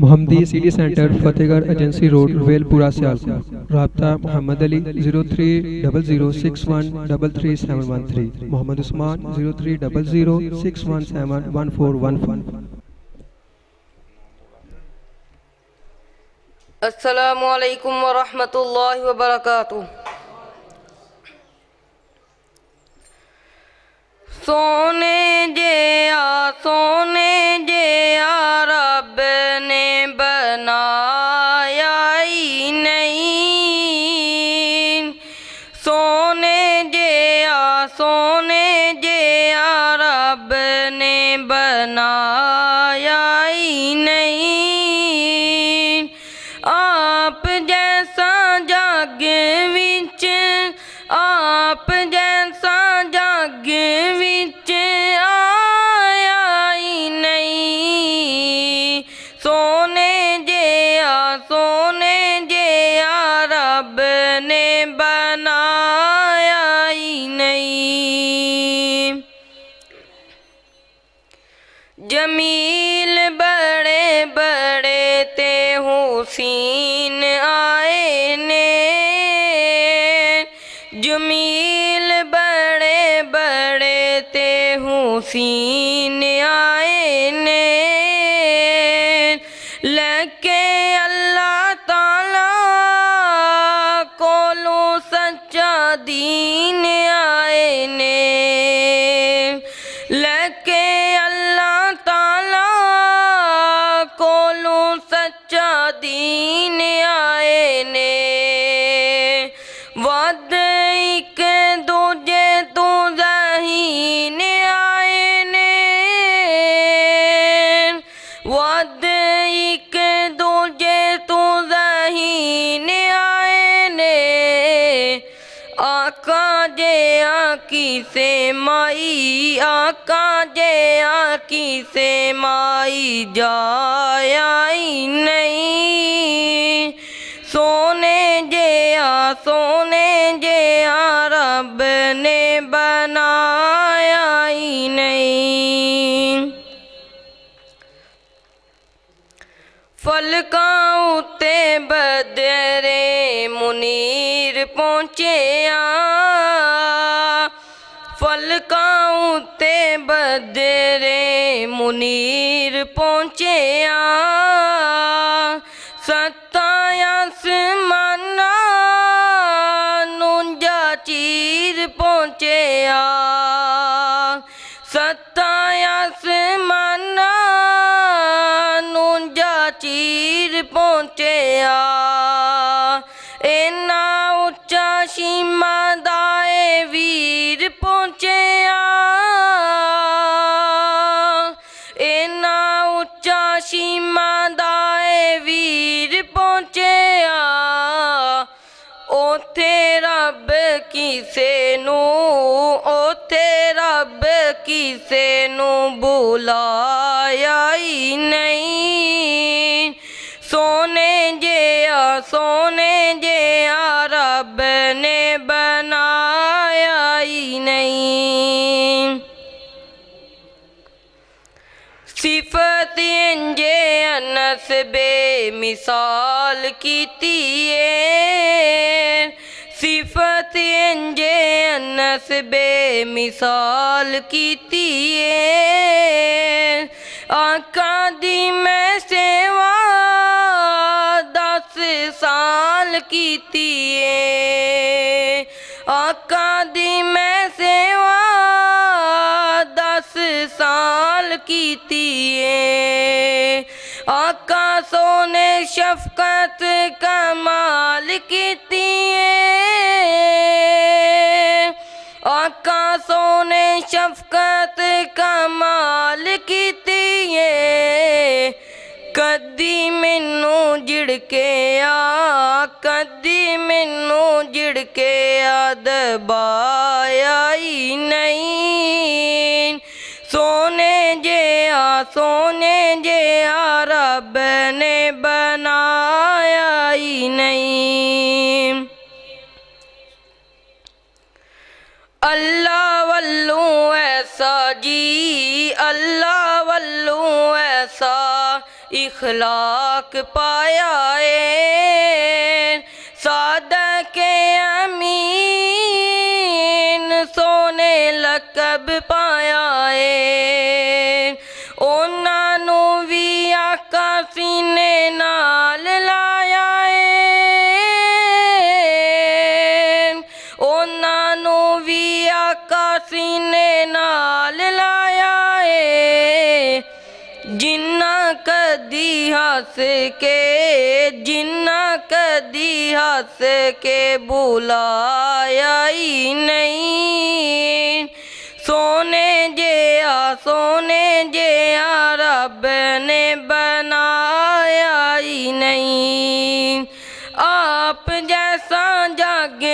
محمدی city centre فتح گڑھ agency road royal پورہ سیالکوٹ۔ رابطہ محمد علی 030061337113، محمد عثمان 030061711415۔ السلام علیکم ورحمۃ اللہ وبرکاتہ۔ سونے جیا رب نے بنایا ہی نہیں، سونے جیا رب نے بنایا ہی نہیں، آپ جیسا جگ وچ آیا ہی نہیں، سونے جیا رب نے بنایا ہی نہیں۔ جمیل بڑے بڑے تے حسین آئے نے، جمیل بڑے بڑے تے حسین آئے نے، لیکن اللہ تعالیٰ کولو سچا دین آئے نے، لیکن اللہ تعالیٰ کولو سچا دین آئے نے، ود ایک دوجے تو ذہین آئے نے، ود ایک دوجے تو ذہین آئے نے، آقا جے آنکھی سے مائی، آقا جے آنکھی سے مائی جایا ہی نہیں، سونے جیا رب نے بنایا ہی نہیں۔ فلکاں اُتے بدر منیر پہنچیا، فلکاں اُتے بدر منیر پہنچیا، ستاں آسماناں نونجا چیر پہنچیا، ستاں آسماناں نونجا چیر پہنچیا، اینا اچا شیما دائے ویر پہنچیا، اینا اچا شیما دائے ویر پہنچیا، اوتھے رب کسے نو بلایا ہی نہیں، سونے جیا رب نے بنایا ہی نہیں۔ صفت انجے انس بے مثال کیتی ہے، صفت انجے انس بے مثال کیتی ہے، آقا دی میں سیوا 10 سال کیتی ہے، آقا دی میں سیوا 10 سال کیتی ہے، آقا سونے شفقت کمال کیتی ہے، آقا سونے شفقت کمال کیتی ہے، کدی مینوں جڑکے دبایا ہی نہیں، سونے جیا رب نے بنایا ہی نہیں۔ اللہ واللو ایسا جی، اللہ واللو ایسا اخلاق پایا ہے صادق امین سونے لقب پایا ہے ਉਹਨਾਂ ਨੂੰ ਵੀ ਆਕਾ ਸੀਨੇ ਨਾਲ ਲਾਇਆ ਏ ਉਹਨਾਂ ਨੂੰ ਵੀ ਆਕਾ ਸੀਨੇ ਨਾਲ ਲਾਇਆ ਏ ਜਿੰਨਾ ਕਦੀ ਹੱਸ ਕੇ ਬੁਲਾਇਆ ਹੀ ਨਹੀਂ سونے جیا رب نے بنایا ہی نہیں آپ جیسا جگ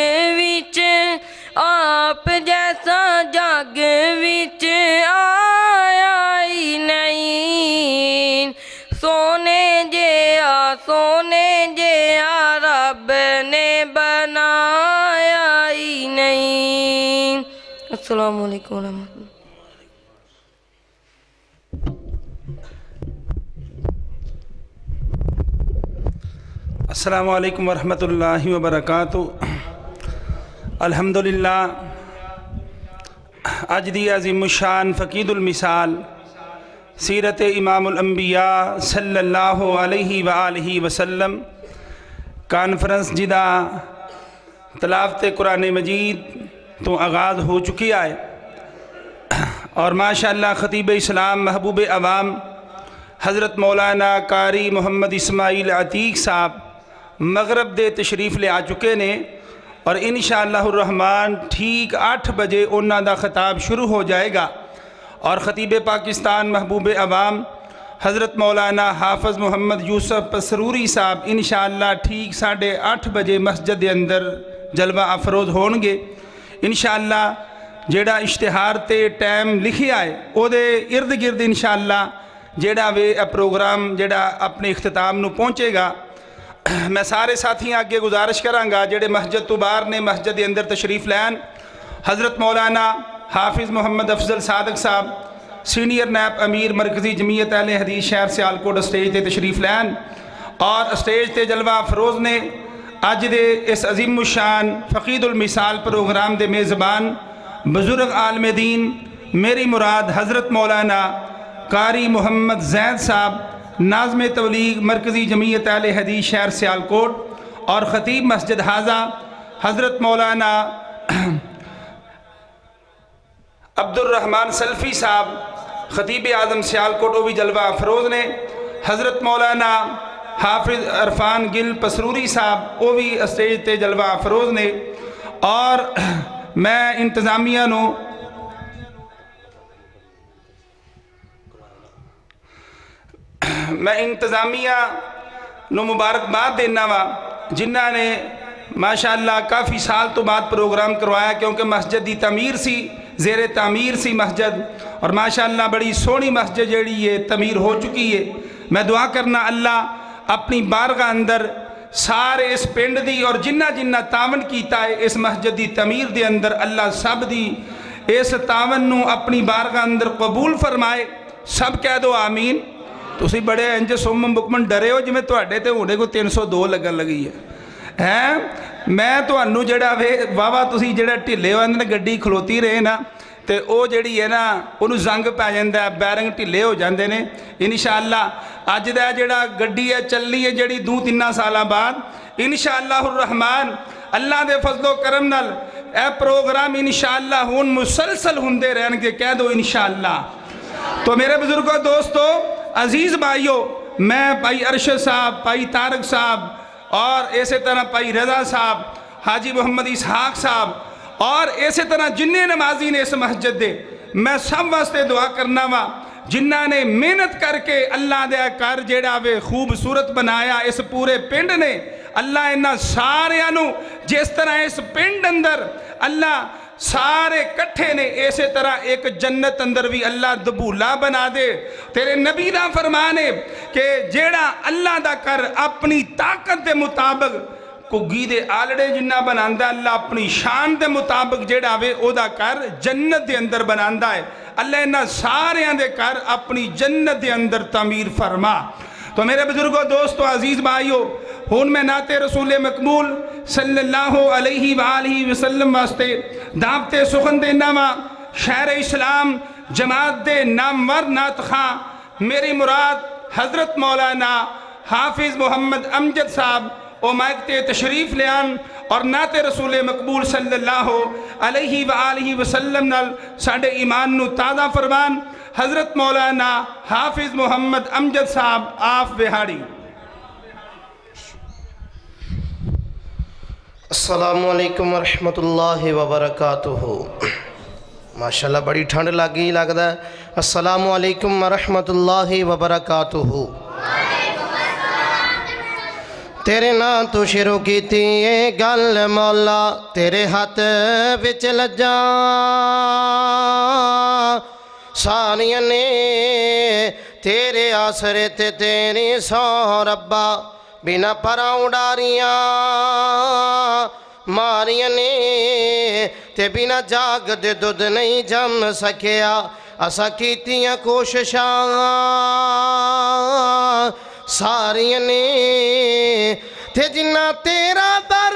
وچ آیا ہی نہیں سونے جیا رب نے بنایا ہی نہیں السلام علیکم ورحمۃ اللہ السلام علیکم ورحمۃ اللہ وبرکاتہ الحمدللہ اج دی عظیم الشان فقید المثال سیرت امام الانبیاء صلی اللہ علیہ وآلہ وسلم کانفرنس جدا تلاوت قرآن مجید تو آغاز ہو چکی ہے اور ماشاءاللہ خطیب اسلام محبوب عوام حضرت مولانا قاری محمد اسماعیل عتیق صاحب مغرب دے تشریف لے آ چکے نے اور انشاءاللہ الرحمن ٹھیک 8 بجے انہاں دا خطاب شروع ہو جائے گا اور خطیب پاکستان محبوب عوام حضرت مولانا حافظ محمد یوسف پسروری صاحب انشاءاللہ ٹھیک 8:30 بجے مسجد دے اندر جلوہ افروز ہونگے انشاءاللہ جیڑا اشتہار تے ٹائم لکھیا ہے او دے ارد گرد انشاءاللہ جیڑا وے پروگرام جیڑا اپنے اختتام نو پہنچے گا میں سارے ساتھیاں آگے گزارش کرانگا جیڑے مسجد تو باہر نے مسجد دے اندر تشریف لین حضرت مولانا حافظ محمد افضل صادق صاحب سینئر نیب امیر مرکزی جمعیت اہل حدیث شہر سیالکوٹ اسٹیج تے تشریف لین اور اسٹیج تے جلوہ افروز نے اج دے اس عظیم الشان فقید المثال پروگرام دے میزبان بزرگ عالم دین میری مراد حضرت مولانا قاری محمد زید صاحب ناظم تبلیغ مرکزی جمعیت اہل حدیث شہر سیالکوٹ اور خطیب مسجد حاضہ حضرت مولانا عبد الرحمن سلفی صاحب خطیب اعظم سیالکوٹ وہ بھی جلوہ افروز نے حضرت مولانا حافظ عرفان گل پسروری صاحب وہ بھی اسٹیج تے جلوہ افروز نے اور میں انتظامیہ نو مبارکباد دینا وا جنہ نے ماشاءاللہ کافی سال تو بعد پروگرام کروایا کیونکہ مسجد دی تعمیر سی زیر تعمیر سی مسجد اور ماشاءاللہ بڑی سونی مسجد جیڑی ہے تعمیر ہو چکی ہے میں دعا کرنا اللہ اپنی بارگاہ اندر سارے اس پنڈ دی اور جنہ تعاون کیتا ہے اس مسجد دی تعمیر دے اندر اللہ سب دی اس تعاون نو اپنی بارگاہ اندر قبول فرمائے سب کہہ دو آمین تسی بڑے انجے سومم بکمن ڈرے ہو جی میں تو اڈے تے ہونے کو 302 لگن لگی ہے میں تو انو جڑا واوا تسی جڑا ٹھلے ہو اندر گڈی کھلوتی رہے نا تے او جڑی ہے نا انہوں زنگ پہ جاندہ ہے بیرنگ ٹھلے ہو جاندے نے انشاءاللہ اج دا جڑا گڈی ہے چلی ہے جڑی 2-3 سالہ بعد انشاءاللہ الرحمن اللہ دے فضل و کرم نال اے پروگرام انشاءاللہ ہون مسلسل ہوندے رہن کے کہہ دو انشاءاللہ تو میرے بزرگوں دوستو عزیز بھائیو میں بھائی ارشد صاحب بھائی طارق صاحب اور ایسے طرح بھائی رضا صاحب حاجی محمد اسحاق صاحب اور ایسے طرح جنہیں نمازی نے اس مسجد دے میں سب واسطے دعا کرنا وا جنہ نے محنت کر کے اللہ دے کر جیڑا وے خوبصورت بنایا اس پورے پنڈ نے اللہ انہاں سارے انو جس طرح اس پنڈ اندر اللہ سارے کٹھے نے اسی طرح ایک جنت اندر بھی اللہ دبولا بنا دے تیرے نبی دا فرمانے کہ جیڑا اللہ دا کر اپنی طاقت دے مطابق کگی دے آلڑے جنہ بناندہ اللہ اپنی شان دے مطابق جیڑا وے او دا کر جنت دے اندر بناندہ ہے اللہ انہاں سارے دے کر اپنی جنت دے اندر تعمیر فرما تو میرے بزرگوں دوستوں عزیز بھائیوں ہون میں نعت رسول مقبول صلی اللہ علیہ وآلہ وسلم واسطے دعوت سخن دینا وا شہر اسلام جماعت دے نامور نعت خواں میری مراد حضرت مولانا حافظ محمد امجد صاحب او مائک تے تشریف لیان اور نعت رسول مقبول صلی اللہ علیہ وآلہ وسلم نال ساڑھے ایمان نو تازہ فرمان حضرت مولانا حافظ محمد امجد صاحب آف بہاڑی۔ السلام علیکم ورحمۃ اللہ وبرکاتہ۔ ماشاءاللہ بڑی ٹھنڈ لگتا ہے۔ السلام علیکم ورحمۃ اللہ وبرکاتہ۔ تیرے نام تو شروع کی تھی یہ گل مولا تیرے ہاتھ وچ لجا ساریاں نے تیرے آسرے تے تیری سو ربا بنا پراؤں ڈاریاں ماریاں نے تے بنا جاگ دے دودھ نہیں جم سکیا اسا کیتیاں کوششاں ساریاں نے تے جنہ تیرا در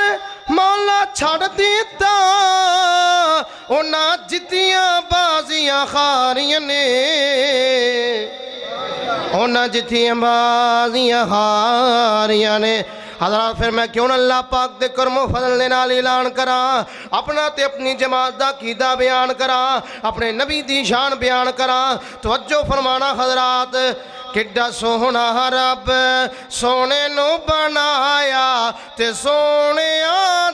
مولا چھڑ دیتا اونا جتیاں بازیاں خاریاں نے اونا جتیاں بازیاں خاریاں نے۔ حضرات پھر میں کیوں نہ اللہ پاک دے کرم و فضل دے نال اعلان کراں اپنا تے اپنی جماعت دا عقیدہ بیان کراں اپنے نبی دی شان بیان کراں۔ توجہ فرمانا حضرات کڈا سونا رب سونے نو بنایا تے سونے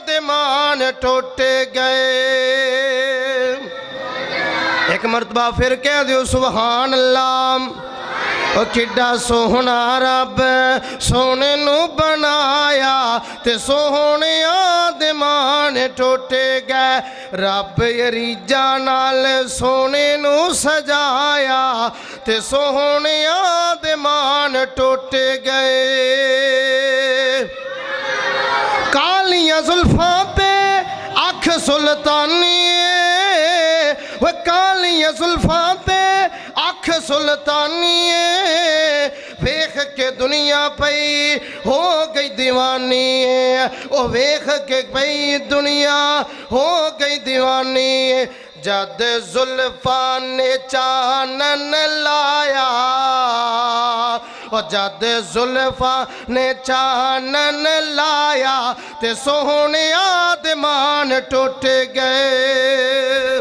دے مان ٹوٹے گئے۔ ایک مرتبہ پھر کہہ دیو سبحان اللہ۔ او کڈا سونا رب سونے نو بنایا تے سونے دے مان ٹوٹے گئے۔ رب یریجا نال سونے نو سجایا تے سونے دے مان ٹوٹے گئے۔ کالیاں زلفاں پہ اکھ سلطانی وہ کالیاں زلفاں پہ اکھ سلطانی ویکھ کے دنیا پئی ہو گئی دیوانی او ویکھ کے پئی دنیا ہو گئی دیوانی۔ جد زلفاں نے چانن لایا او جد زلفاں نے چانن لایا تے سونے آدمان ٹوٹے گئے۔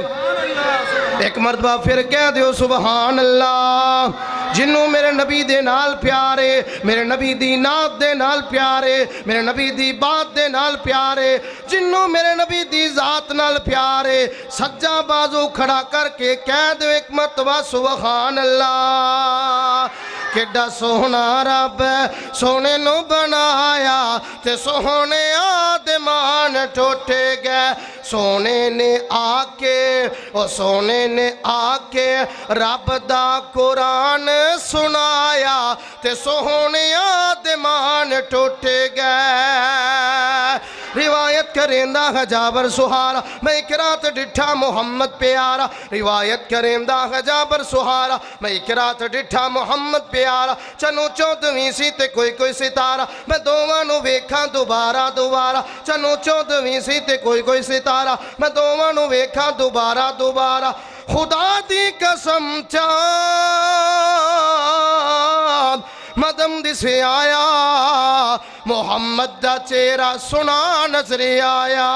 ایک مرتبہ پھر کہہ دیو سبحان اللہ۔ جنوں میرے نبی دے نال پیارے میرے نبی دی نات دے نال پیارے میرے نبی دی بات دے نال پیارے جنوں میرے نبی دی ذات نال پیارے سجا بازو کھڑا کر کے کہہ دو ایک مرتبہ سبحان اللہ۔ کڈا سونا رب سونے نو بنایا تے سونے آدمان ٹوٹے گئے۔ سونے نے آ کے او سونے نے آ کے رب دا قرآن سنایا تے سونے آدمان ٹوٹے گئے۔ روایت کریندہ ہے جابر سہارا میں اکرات ڈٹھا محمد پیارا روایت کریندہ ہے جابر سہارا میں اکرات ڈٹھا محمد پیارا چنو چودویں سی تے کوئی ستارہ میں دوانو ویکھاں دوبارہ چنو چودویں سی تے کوئی ستارہ میں دوانو ویکھاں دوبارہ خدا دی قسم چاند مدم دسے آیا محمد دا چہرہ سنا نظر آیا۔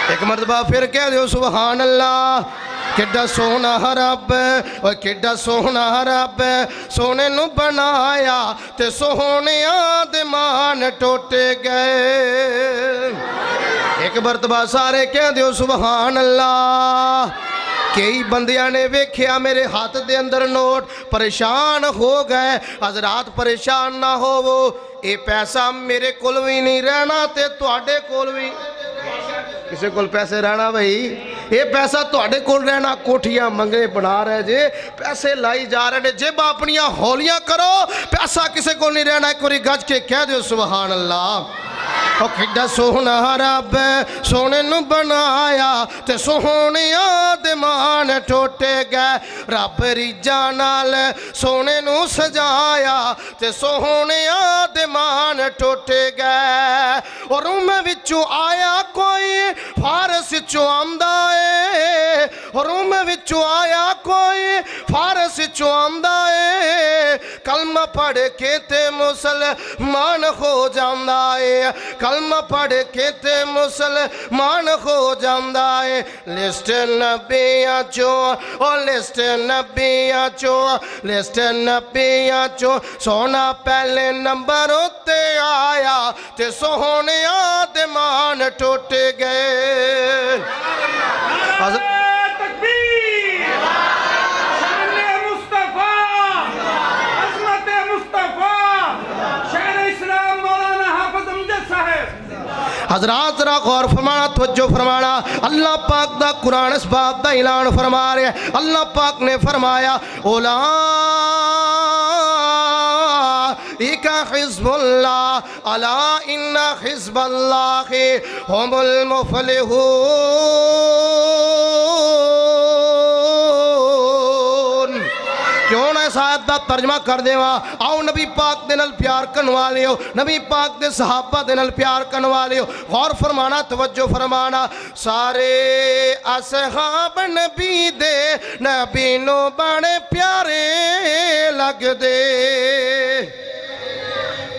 ایک مرتبہ پھر کہہ دیو سبحان اللہ۔ کڈا سونا رب اور کڈا سونا رب سونے نو بنایا تے سونے آدمان ٹوٹے گئے۔ ایک مرتبہ سارے کہہ دیو سبحان اللہ۔ کئی بندیاں نے ویکھیا میرے ہاتھ دے اندر نوٹ پریشان ہو گئے۔ حضرات پریشان نہ ہو وہ اے پیسہ میرے کول بھی نہیں رہنا تے تواڈے کول بھی کسے کول پیسے رہنا بھائی یہ پیسہ تواڈے کول رہنا کوٹھیاں منگے بنا رہے جے پیسے لائی جا رہے جب اپنیاں ہولیاں کرو پیسہ کسے کول نہیں رہنا۔ ایک باری گج کے کہہ دیو سبحان اللہ۔ او کڈا سونا رب سونے نو بنایا تے سونیا دے مان ٹوٹے گئے رب ریجا نال سونے نو سجایا تے سونیا دے مان ٹوٹے گئے اور روم وچوں آیا کوئی فارس چوں آمدا اے اور روم وچوں آیا کوئی فارس چوں آمدا اے کلمہ پڑھ کے تے مسلمان ہو جاندا اے کلمہ پڑھ کے تے مسلمان ہو جاندا اے لسٹ نبیاں چوں او لسٹ نبیاں چوں لسٹ نبیاں چوں سونا پہلے نمبر اُتے آیا تے سونیا دے مان ٹوٹے گئے تکبیر شان مصطفیٰ عظمت مصطفیٰ شہر اسلام مولانا حافظ امجد صاحب حضرات ذرا غور فرمانا توجہ فرمانا اللہ پاک دا قرآن اس بات دا اعلان فرما رہے ہیں اللہ پاک نے فرمایا اولئک حزب اللہ الا ان حزب اللہ هم المفلحون کیوں نہ اس آیت دا ترجمہ کر دے وا آؤ نبی پاک دے نال پیار کرن والے ہو نبی پاک دے صحابہ دے نال پیار کرن والے ہو غور فرمانا توجہ فرمانا سارے اصحاب نبی دے نبی نو بڑے پیارے لگ دے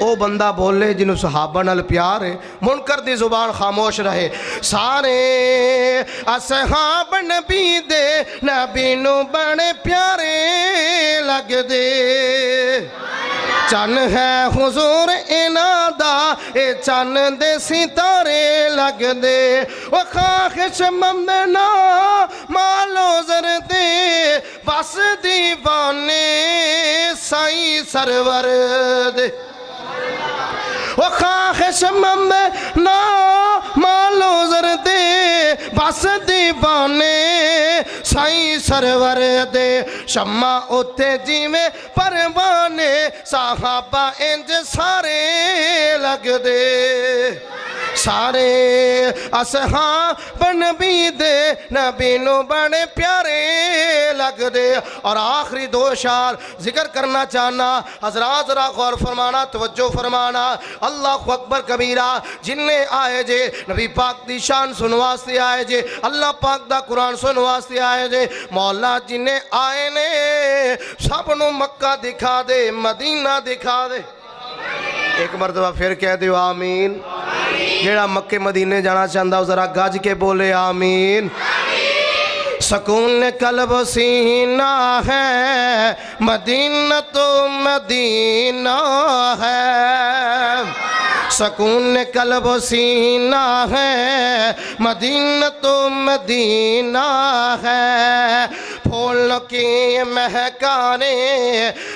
او بندہ بولے جنہوں صحابہ نال پیار ہے منکر دی زبان خاموش رہے سارے اصحاب نبی دے نبی نو بڑے پیارے لگ دے چن ہے حضور انادا اے چن دے ستارے لگ دے وہ خواہش مند نا مالو زر دے بس دیوانے سائی سرور دے وہ خواہش مند نا مالو زر دے بس دیوانے سائی سرور دے شمع اتے جی میں پروانے صحابہ انج سارے لگ دے سارے اصحاب نبی دے نبی نو بڑے پیارے لگ دے اور آخری دو اشعار ذکر کرنا چاہنا حضرات ذرا غور فرمانا توجہ فرمانا اللہ اکبر کبیرہ جنہیں آئے جے نبی پاک دی شان سنواستے آئے جے اللہ پاک دا قرآن سنواستے آئے جے مولا جنہیں آئے نے سب نو مکہ دکھا دے مدینہ دکھا دے ایک مرتبہ پھر کہہ دیو آمین جیڑا مکہ مدینے جانا چاہتا ذرا گاج کے بولے آمین سکون قلب سینہ ہے مدینہ تو مدینہ ہے سکون قلب سینہ ہے مدینہ تو مدینہ ہے پھول کی مہکانے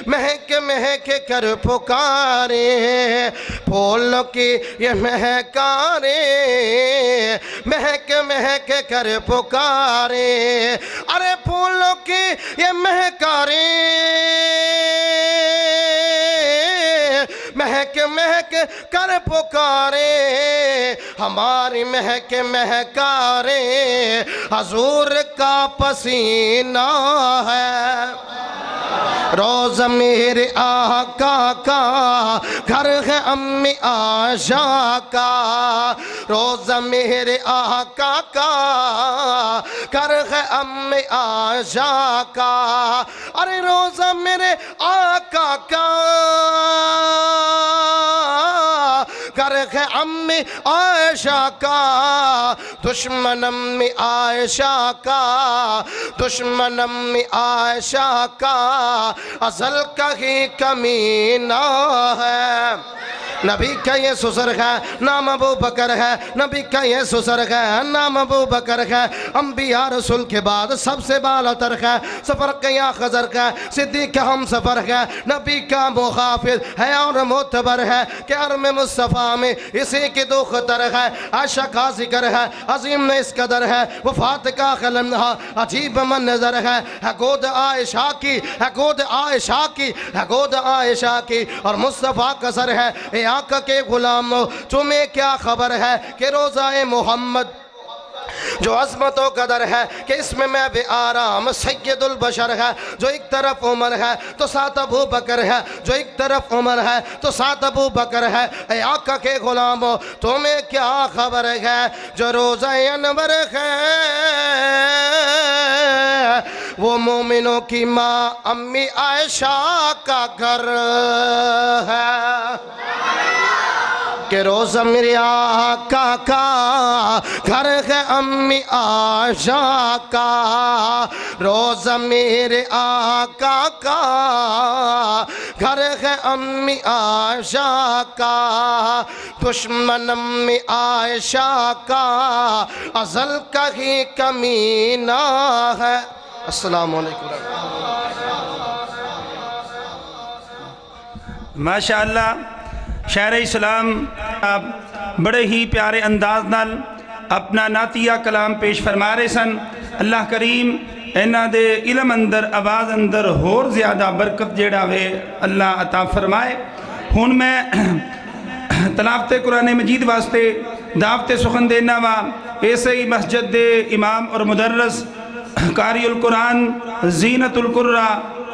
مہک مہک کر پکارے پھول کی یہ مہکانے مہک مہک کر پکارے ارے پھولوں کی یہ مہکارے مہک مہک کر پکارے ہماری مہک مہکارے حضور کا پسینہ ہے روز میرے آقا کا گھر ہے امی عائشہ کا روز میرے آقا کا گھر ہے امی عائشہ کا ارے روز میرے آقا کا گھر ہے امی عائشہ کا دشمن امی عائشہ کا دشمن امی عائشہ کا ازل کا ہی کمینہ ہے نبی کا یہ سسر ہے نام ابو بکر ہے نبی کا یہ سسر ہے نام ابو بکر ہے انبیاء رسول کے بعد سب سے بالا تر ہے سفر کا یا خضر ہے صدیق کا ہم سفر ہے نبی کا محافظ ہے اور معتبر ہے کہ عرم مصطفیٰ میں اسی کی دو خطر ہے عائشہ کا ذکر ہے عظیم نے اس قدر ہے وفات کا خلم عجیب منظر ہے گود عائشہ کی ہے گود عائشہ کی ہے گود عائشہ کی اور مصطفیٰ کا سر ہے آقا کے غلامو تمہیں کیا خبر ہے کہ روزہ محمد جو عظمت و قدر ہے کہ اس میں محو آرام سید البشر ہے، جو ایک طرف عمر ہے تو ساتھ ابو بکر ہے، جو ایک طرف عمر ہے تو ساتھ ابو بکر ہے۔ اے آقا کے غلامو تمہیں کیا خبر ہے جو روزہ انور ہے وہ مومنوں کی ماں امی عائشہ کا گھر ہے، کہ روزہ میرے آقا کا گھر ہے امی عائشہ کا، روزہ میرے آقا کا گھر ہے امی عائشہ کا، دشمن امی عائشہ کا ازل کا ہی کمینہ ہے۔ السلام علیکم ماشاءاللہ شاعر اسلام آپ بڑے ہی پیارے انداز نال اپنا نعتیہ کلام پیش فرما رہے سن۔ اللہ کریم انہاں دے علم اندر آواز اندر ہور زیادہ برکت جیڑا وے اللہ عطا فرمائے۔ ہن میں تلاوت قرآن مجید واسطے دعوت سخن دینا وا ایسے ہی مسجد دے امام اور مدرس قاری القرآن زینت القرہ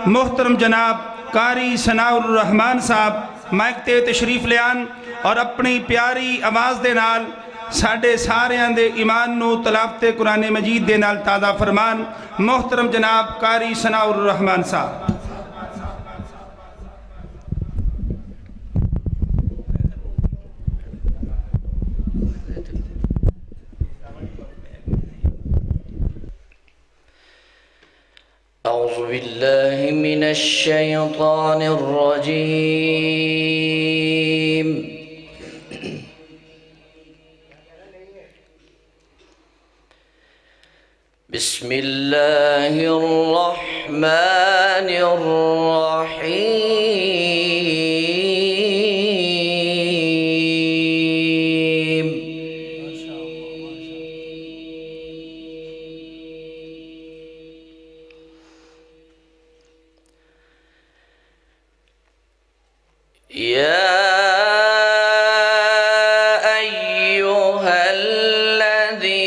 محترم جناب قاری ثناء الرحمان صاحب مائک تے تشریف لیان اور اپنی پیاری آواز دے نال ساڑھے ساریاں دے ایمان نو تلاوت قرآن مجید دے نال تازہ فرمان محترم جناب قاری ثناء الرحمان صاحب۔ أعوذ بالله من الشيطان الرجيم بسم الله الرحمن الرحيم يا أيها الذين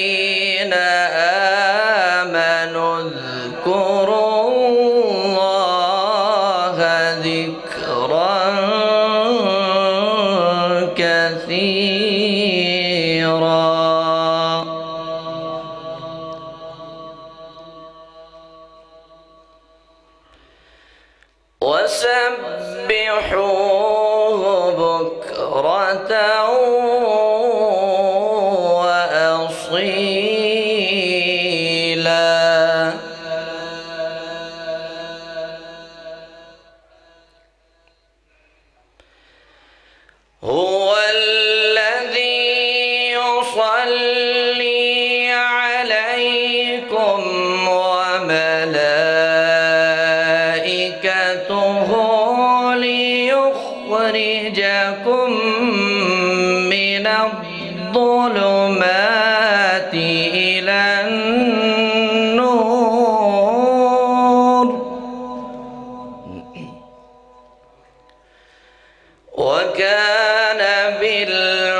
آمنوا اذكروا الله ذكرا كثيرا وسبحوه بكرة وأصيلا هو الذي يصلي عليكم وملائكته ليخرجكم من الظلمات إلى النور وكان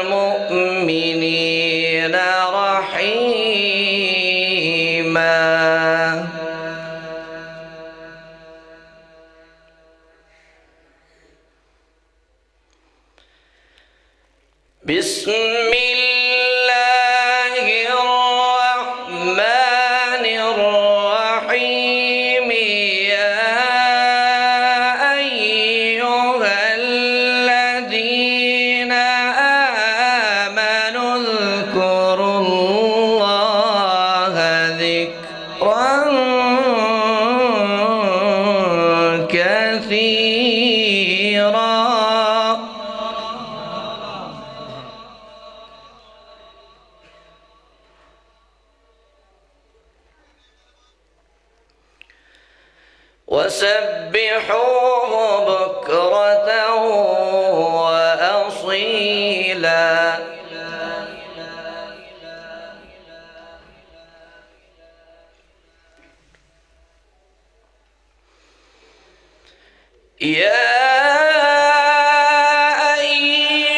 بالمؤمنين رحيما بسم الله الرحمن الرحيم يا أيها الذين آمنوا اذكروا الله ذكرا كثيرا وسبحوه بكرة وأصيلا يا أيها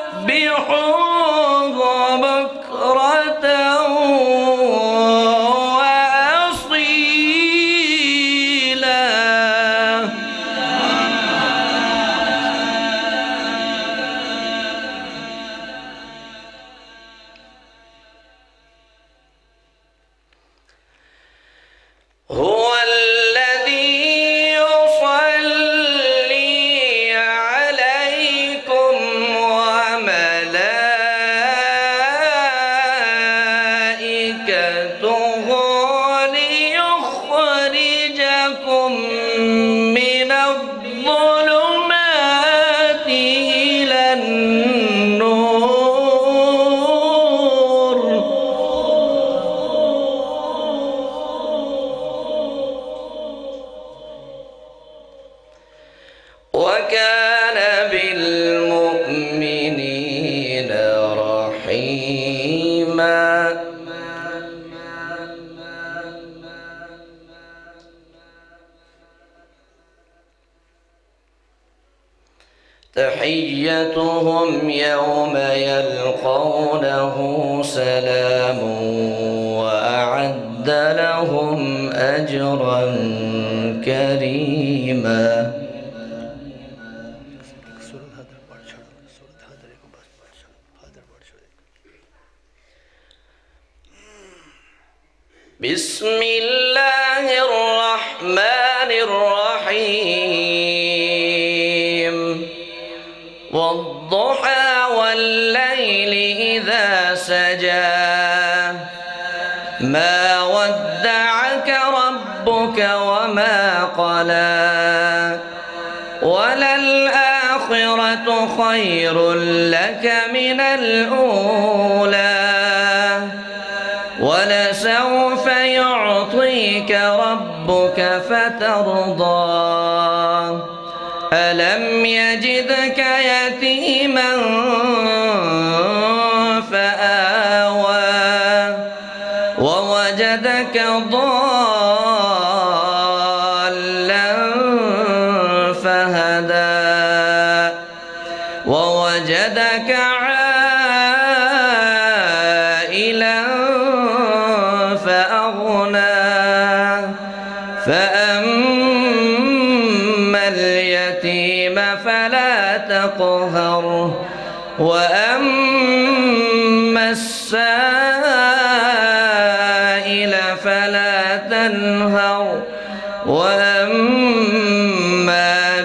سبحوه بكرة وأصيلا. هو الذي يصلي عليكم وملائكته ليخرجكم من الظلمات إلى النور. وكان بالمؤمنين رحيما. تحيتهم يوم يلقونه سلام وأعد لهم أجرا كريما. بسم الله الرحمن الرحيم. والضحى والليل إذا سجى ما ودعك ربك وما قلى وللآخرة خير لك من الأولى ولسوف يعطيك ربك فترضى. ألم يجدك يتيما فآوى ووجدك ضالا فهدى ووجدك عائلا فأغنى. فأما اليتيم فلا تقهر وأما السائل فلا تنهر وأما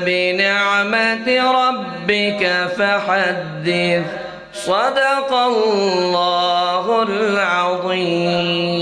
بنعمة ربك فحدث. صدق الله العظيم.